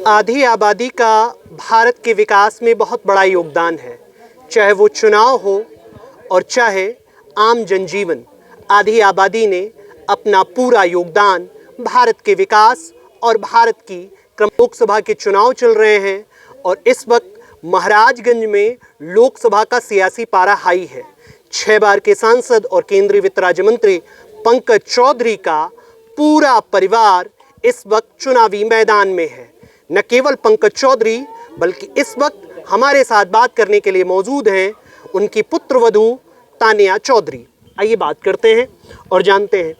आधी आबादी का भारत के विकास में बहुत बड़ा योगदान है, चाहे वो चुनाव हो और चाहे आम जनजीवन। आधी आबादी ने अपना पूरा योगदान भारत के विकास और भारत की लोकसभा के चुनाव चल रहे हैं और इस वक्त महाराजगंज में लोकसभा का सियासी पारा हाई है। 6 बार के सांसद और केंद्रीय वित्त राज्य मंत्री पंकज चौधरी का पूरा परिवार इस वक्त चुनावी मैदान में है। न केवल पंकज चौधरी बल्कि इस वक्त हमारे साथ बात करने के लिए मौजूद हैं उनकी पुत्रवधू तानिया चौधरी। आइए बात करते हैं और जानते हैं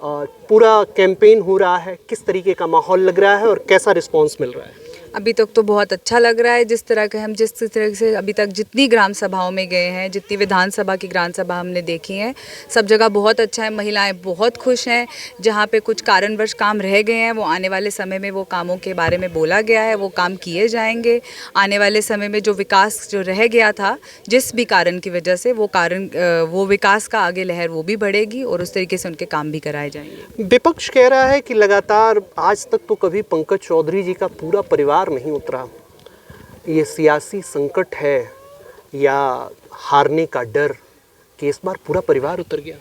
पूरा कैंपेन हो रहा है, किस तरीके का माहौल लग रहा है और कैसा रिस्पांस मिल रहा है। अभी तक तो बहुत अच्छा लग रहा है। जिस तरह से अभी तक जितनी ग्राम सभाओं में गए हैं, जितनी विधानसभा की ग्राम सभा हमने देखी हैं, सब जगह बहुत अच्छा है। महिलाएं बहुत खुश हैं। जहां पे कुछ कारणवश काम रह गए हैं वो आने वाले समय में वो कामों के बारे में बोला गया है, वो काम किए जाएंगे। आने वाले समय में जो विकास जो रह गया था जिस भी कारण की वजह से वो विकास का आगे लहर वो भी बढ़ेगी और उस तरीके से उनके काम भी कराए जाएंगे। विपक्ष कह रहा है कि लगातार आज तक तो कभी पंकज चौधरी जी का पूरा परिवार नहीं उतरा, ये सियासी संकट है या हारने का डर कि इस बार पूरा परिवार उतर गया।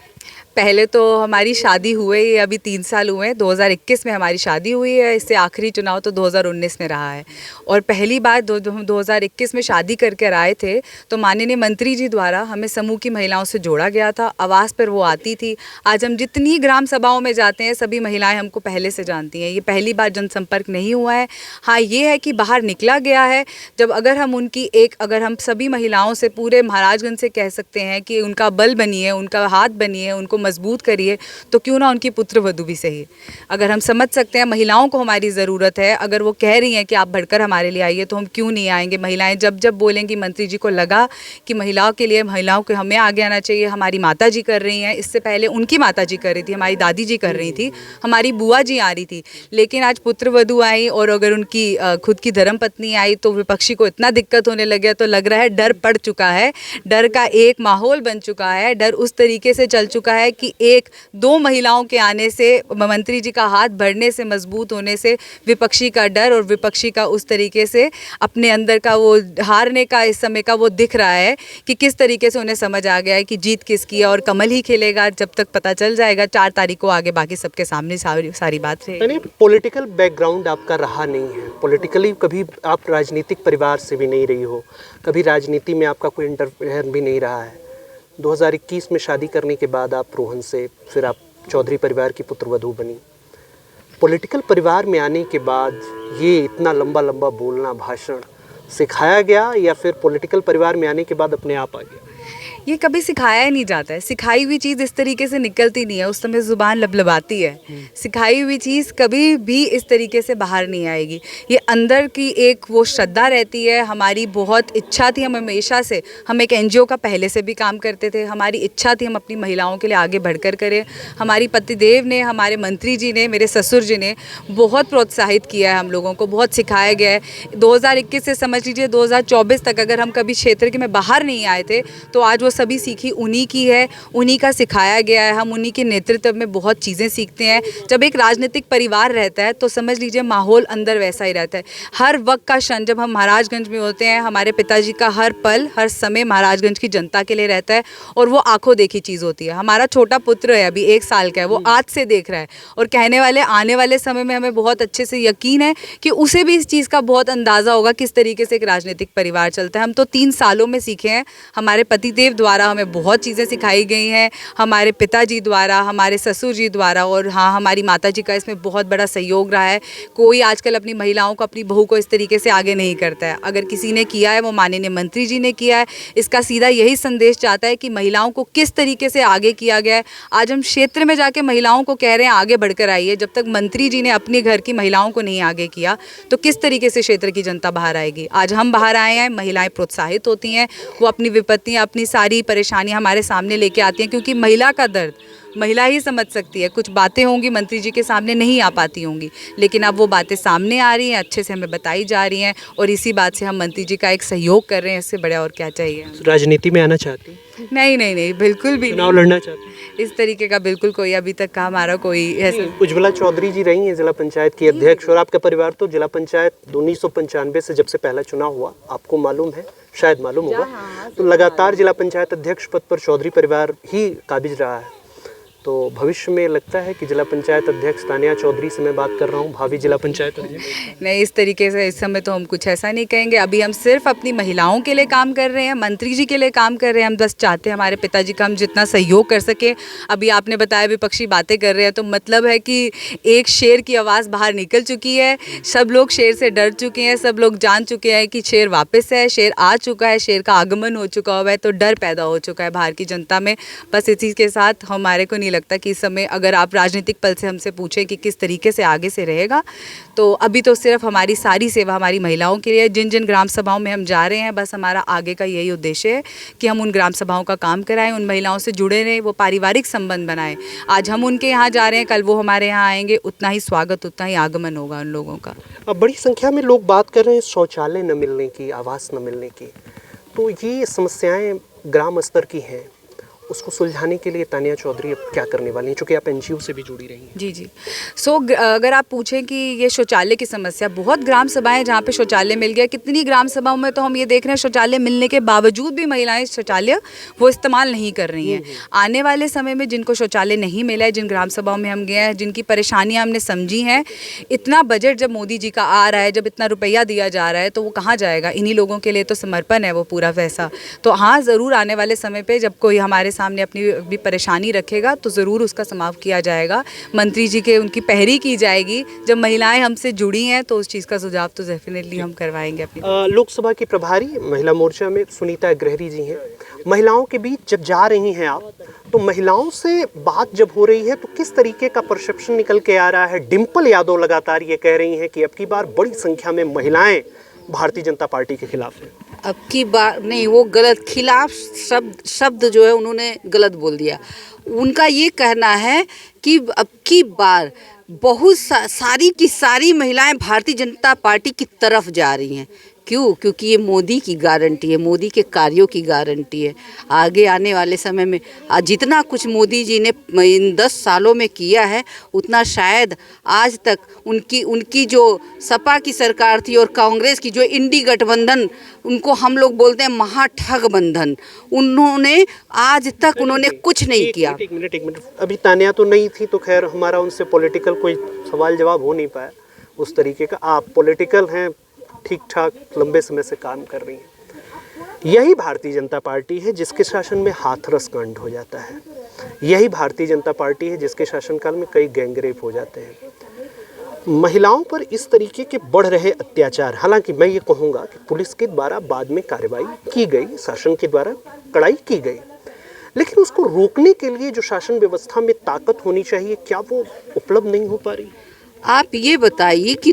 पहले तो हमारी शादी हुए ये अभी 3 साल हुए हैं। 2021 में हमारी शादी हुई है। इससे आखिरी चुनाव तो 2019 में रहा है और पहली बार 2021 में शादी करके आए थे तो माननीय मंत्री जी द्वारा हमें समूह की महिलाओं से जोड़ा गया था। आवाज़ पर वो आती थी। आज हम जितनी ग्राम सभाओं में जाते हैं सभी महिलाएं हमको पहले से जानती हैं। ये पहली बार जनसंपर्क नहीं हुआ है। हाँ, ये है कि बाहर निकला गया है। जब अगर हम सभी महिलाओं से पूरे महाराजगंज से कह सकते हैं कि उनका बल बनिए, उनका हाथ बनिए, उनको मजबूत करिए, तो क्यों ना उनकी पुत्रवधू भी सही। अगर हम समझ सकते हैं महिलाओं को हमारी ज़रूरत है, अगर वो कह रही हैं कि आप बढ़कर हमारे लिए आइए तो हम क्यों नहीं आएंगे। महिलाएं जब जब बोलेंगी, मंत्री जी को लगा कि महिलाओं के लिए महिलाओं को हमें आगे आना चाहिए। हमारी माता जी कर रही हैं, इससे पहले उनकी माता जी कर रही थी, हमारी दादी जी कर रही थी, हमारी बुआ जी आ रही थी, लेकिन आज पुत्रवधू आई और अगर उनकी खुद की धर्मपत्नी आई तो विपक्षी को इतना दिक्कत होने लग गया। तो लग रहा है डर पड़ चुका है, डर का एक माहौल बन चुका है। डर उस तरीके से चल चुका है कि 1-2 महिलाओं के आने से, मंत्री जी का हाथ बढ़ने से, मजबूत होने से विपक्षी का डर और विपक्षी का उस तरीके से अपने अंदर का वो हारने का इस समय का वो दिख रहा है कि किस तरीके से उन्हें समझ आ गया है कि जीत किसकी है और कमल ही खेलेगा। जब तक पता चल जाएगा 4 तारीख को आगे बाकी सबके सामने सारी बात है। पॉलिटिकल बैकग्राउंड आपका रहा नहीं है, पॉलिटिकली कभी आप राजनीतिक परिवार से भी नहीं रही हो, कभी राजनीति में आपका कोई इंटरफेयर भी नहीं रहा है। 2021 में शादी करने के बाद आप रोहन से, फिर आप चौधरी परिवार की पुत्रवधू बनी। पॉलिटिकल परिवार में आने के बाद ये इतना लंबा लंबा बोलना, भाषण सिखाया गया या फिर पॉलिटिकल परिवार में आने के बाद अपने आप आ गया? ये कभी सिखाया ही नहीं जाता है। सिखाई हुई चीज़ इस तरीके से निकलती नहीं है, उस समय ज़ुबान लबलबाती है। सिखाई हुई चीज़ कभी भी इस तरीके से बाहर नहीं आएगी। ये अंदर की एक वो श्रद्धा रहती है। हमारी बहुत इच्छा थी, हम हमेशा से, हम एक एनजीओ का पहले से भी काम करते थे। हमारी इच्छा थी हम अपनी महिलाओं के लिए आगे बढ़कर करें। हमारी पतिदेव ने, हमारे मंत्री जी ने, मेरे ससुर जी ने बहुत प्रोत्साहित किया है हम लोगों को, बहुत सिखाया गया है। 2021 से समझ लीजिए 2024 तक अगर हम कभी क्षेत्र के में बाहर नहीं आए थे तो आज वो सभी सीखी उन्हीं की है, उन्हीं का सिखाया गया है। हम उन्हीं के नेतृत्व में बहुत चीज़ें सीखते हैं। जब एक राजनीतिक परिवार रहता है तो समझ लीजिए माहौल अंदर वैसा ही रहता है। हर वक्त का क्षण जब हम महाराजगंज में होते हैं, हमारे पिताजी का हर पल, हर समय महाराजगंज की जनता के लिए रहता है और वो आंखों देखी चीज़ होती है। हमारा छोटा पुत्र है, अभी 1 साल का है, वो आज से देख रहा है और कहने वाले आने वाले समय में हमें बहुत अच्छे से यकीन है कि उसे भी इस चीज़ का बहुत अंदाज़ा होगा किस तरीके से एक राजनीतिक परिवार चलता है। हम तो 3 सालों में सीखे हैं। हमारे पतिदेव द्वारा हमें बहुत चीज़ें सिखाई गई हैं, हमारे पिताजी द्वारा, हमारे ससुर जी द्वारा और हाँ, हमारी माताजी का इसमें बहुत बड़ा सहयोग रहा है। कोई आजकल अपनी महिलाओं को, अपनी बहू को इस तरीके से आगे नहीं करता है। अगर किसी ने किया है वो माननीय मंत्री जी ने किया है। इसका सीधा यही संदेश जाता है कि महिलाओं को किस तरीके से आगे किया गया है। आज हम क्षेत्र में जाके महिलाओं को कह रहे हैं आगे बढ़कर आइए। जब तक मंत्री जी ने अपने घर की महिलाओं को नहीं आगे किया तो किस तरीके से क्षेत्र की जनता बाहर आएगी। आज हम बाहर आए हैं, महिलाएं प्रोत्साहित होती हैं, वो अपनी विपत्तियाँ, अपनी सारी परेशानियां हमारे सामने लेके आती हैं, क्योंकि महिला का दर्द महिला ही समझ सकती है। कुछ बातें होंगी मंत्री जी के सामने नहीं आ पाती होंगी, लेकिन अब वो बातें सामने आ रही हैं, अच्छे से हमें बताई जा रही हैं और इसी बात से हम मंत्री जी का एक सहयोग कर रहे हैं। इससे बड़ा और क्या चाहिए। राजनीति में आना चाहती हैं? नहीं नहीं नहीं, बिल्कुल भी चुनाव नहीं। लड़ना चाहती हैं? इस तरीके का बिल्कुल कोई अभी तक का हमारा कोई ऐसा। उज्ज्वला चौधरी जी रही हैं जिला पंचायत की अध्यक्ष, और आपका परिवार तो जिला पंचायत 1995 से जब से पहला चुनाव हुआ, आपको मालूम है, शायद मालूम होगा, तो लगातार जिला पंचायत अध्यक्ष पद पर चौधरी परिवार ही काबिज रहा है। तो भविष्य में लगता है कि जिला पंचायत अध्यक्ष तानिया चौधरी से मैं बात कर रहा हूँ, भावी जिला पंचायत अध्यक्ष? नहीं, इस तरीके से इस समय तो हम कुछ ऐसा नहीं कहेंगे। अभी हम सिर्फ अपनी महिलाओं के लिए काम कर रहे हैं, मंत्री जी के लिए काम कर रहे हैं। हम बस चाहते हैं हमारे पिताजी का हम जितना सहयोग कर सके। अभी आपने बताया विपक्षी बातें कर रहे हैं, तो मतलब है कि एक शेर की आवाज़ बाहर निकल चुकी है। सब लोग शेर से डर चुके हैं, सब लोग जान चुके हैं कि शेर वापस है, शेर आ चुका है, शेर का आगमन हो चुका हुआ है, तो डर पैदा हो चुका है बाहर की जनता में। बस इसी के साथ हमारे को लगता कि इस समय अगर आप राजनीतिक पल से हमसे पूछें कि किस तरीके से आगे से रहेगा, तो अभी तो सिर्फ हमारी सारी सेवा हमारी महिलाओं के लिए। जिन जिन ग्राम सभाओं में हम जा रहे हैं, बस हमारा आगे का यही उद्देश्य है कि हम उन ग्राम सभाओं का काम कराएं, उन महिलाओं से जुड़े रहें, वो पारिवारिक संबंध बनाएं। आज हम उनके यहाँ जा रहे हैं, कल वो हमारे यहाँ आएंगे, उतना ही स्वागत, उतना ही आगमन होगा उन लोगों का। अब बड़ी संख्या में लोग बात कर रहे हैं शौचालय न मिलने की, आवास न मिलने की, तो ये समस्याएं ग्राम स्तर की हैं, उसको सुलझाने के लिए तानिया चौधरी अब क्या करने वाली हैं, चूँकि आप एनजीओ से भी जुड़ी रही हैं? जी जी। अगर आप पूछें कि ये शौचालय की समस्या, बहुत ग्राम सभाएं जहाँ पे शौचालय मिल गया, कितनी ग्राम सभाओं में तो हम ये देख रहे हैं शौचालय मिलने के बावजूद भी महिलाएं शौचालय वो इस्तेमाल नहीं कर रही हैं। आने वाले समय में जिनको शौचालय नहीं मिला है, जिन ग्राम सभाओं में हम गए हैं, जिनकी परेशानियाँ हमने समझी हैं, इतना बजट जब मोदी जी का आ रहा है, जब इतना रुपया दिया जा रहा है, तो वो कहाँ जाएगा? इन्हीं लोगों के लिए तो समर्पण है वो पूरा पैसा। तो हाँ, ज़रूर आने वाले समय पर जब कोई हमारे सामने अपनी भी परेशानी रखेगा तो ज़रूर उसका समाप्त किया जाएगा। मंत्री जी के उनकी पहरी की जाएगी। जब महिलाएं हमसे जुड़ी हैं तो उस चीज़ का सुझाव तो डेफिनेटली हम करवाएंगे अपनी। लोकसभा की प्रभारी महिला मोर्चा में सुनीता अग्रहरी जी हैं। महिलाओं के बीच जब जा रही हैं आप, तो महिलाओं से बात जब हो रही है तो किस तरीके का परसेप्शन निकल के आ रहा है? डिम्पल यादव लगातार ये कह रही हैं कि अब की बार बड़ी संख्या में महिलाएं भारतीय जनता पार्टी के खिलाफ हैं। अब की बार नहीं, वो गलत, खिलाफ शब्द जो है उन्होंने गलत बोल दिया। उनका ये कहना है कि अब की बार बहुत सारी की सारी महिलाएं भारतीय जनता पार्टी की तरफ जा रही हैं। क्यों? क्योंकि ये मोदी की गारंटी है, मोदी के कार्यों की गारंटी है। आगे आने वाले समय में जितना कुछ मोदी जी ने इन 10 सालों में किया है, उतना शायद आज तक उनकी जो सपा की सरकार थी और कांग्रेस की जो इंडी गठबंधन, उनको हम लोग बोलते हैं महाठग बंधन, उन्होंने आज तक उन्होंने कुछ नहीं किया। एक मिनट, अभी तानिया तो नहीं थी, तो खैर हमारा उनसे पॉलिटिकल कोई सवाल जवाब हो नहीं पाया उस तरीके का। आप पॉलिटिकल हैं, ठीक ठाक लंबे समय से काम कर रही हैं। यही भारतीय जनता पार्टी है जिसके शासन में हाथरस कांड हो जाता है। यही भारतीय जनता पार्टी है जिसके शासनकाल में कई गैंगरेप हो जाते हैं। महिलाओं पर इस तरीके के बढ़ रहे अत्याचार, हालांकि मैं ये कहूँगा कि पुलिस के द्वारा बाद में कार्रवाई की गई, शासन के द्वारा कड़ाई की गई, लेकिन उसको रोकने के लिए जो शासन व्यवस्था में ताकत होनी चाहिए, क्या वो उपलब्ध नहीं हो पा रही? आप ये बताइए कि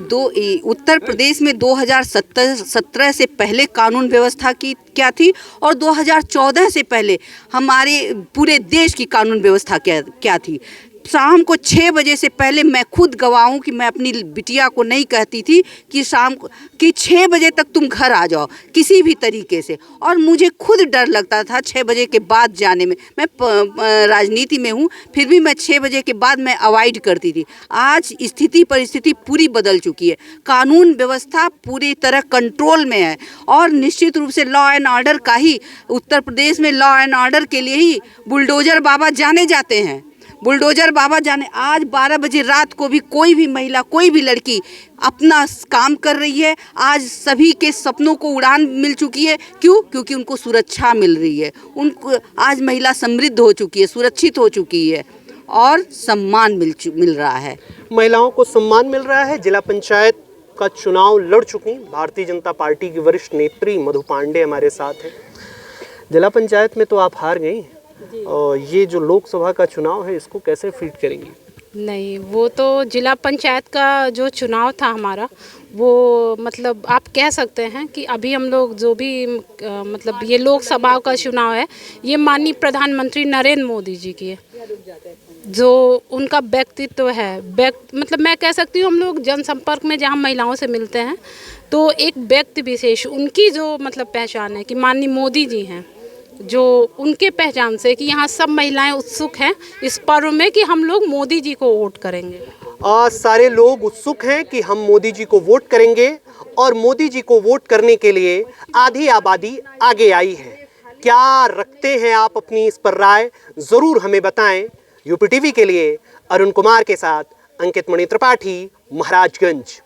उत्तर प्रदेश में 2017 से पहले कानून व्यवस्था की क्या थी और 2014 से पहले हमारे पूरे देश की कानून व्यवस्था क्या थी? शाम को 6 बजे से पहले मैं खुद गवाह हूँ कि मैं अपनी बिटिया को नहीं कहती थी कि शाम को कि 6 बजे तक तुम घर आ जाओ किसी भी तरीके से, और मुझे खुद डर लगता था 6 बजे के बाद जाने में। मैं राजनीति में हूँ, फिर भी मैं 6 बजे के बाद मैं अवॉइड करती थी। आज स्थिति परिस्थिति पूरी बदल चुकी है, कानून व्यवस्था पूरी तरह कंट्रोल में है, और निश्चित रूप से लॉ एंड ऑर्डर का ही उत्तर प्रदेश में लॉ एंड ऑर्डर के लिए ही बुलडोजर बाबा जाने जाते हैं। बुलडोजर बाबा जाने, आज 12 बजे रात को भी कोई भी महिला, कोई भी लड़की अपना काम कर रही है। आज सभी के सपनों को उड़ान मिल चुकी है। क्यों? क्योंकि उनको सुरक्षा मिल रही है। उनको आज महिला समृद्ध हो चुकी है, सुरक्षित हो चुकी है और सम्मान मिल रहा है। महिलाओं को सम्मान मिल रहा है। जिला पंचायत का चुनाव लड़ चुकी भारतीय जनता पार्टी की वरिष्ठ नेत्री मधु पांडे हमारे साथ हैं। जिला पंचायत में तो आप हार गई, और ये जो लोकसभा का चुनाव है इसको कैसे फीट करेंगी? नहीं, वो तो जिला पंचायत का जो चुनाव था हमारा, वो मतलब आप कह सकते हैं कि अभी हम लोग जो भी ये लोकसभा का चुनाव है, ये माननीय प्रधानमंत्री नरेंद्र मोदी जी की है। जो उनका व्यक्तित्व है, मतलब मैं कह सकती हूँ हम लोग जनसंपर्क में जहाँ महिलाओं से मिलते हैं तो एक व्यक्ति विशेष उनकी जो मतलब पहचान है कि माननीय मोदी जी हैं, जो उनके पहचान से कि यहाँ सब महिलाएं उत्सुक हैं इस पर्व में कि हम लोग मोदी जी को वोट करेंगे। सारे लोग उत्सुक हैं कि हम मोदी जी को वोट करेंगे और मोदी जी को वोट करने के लिए आधी आबादी आगे आई है। क्या रखते हैं आप अपनी इस पर राय, ज़रूर हमें बताएं। यूपी टीवी के लिए अरुण कुमार के साथ अंकित मणि त्रिपाठी, महाराजगंज।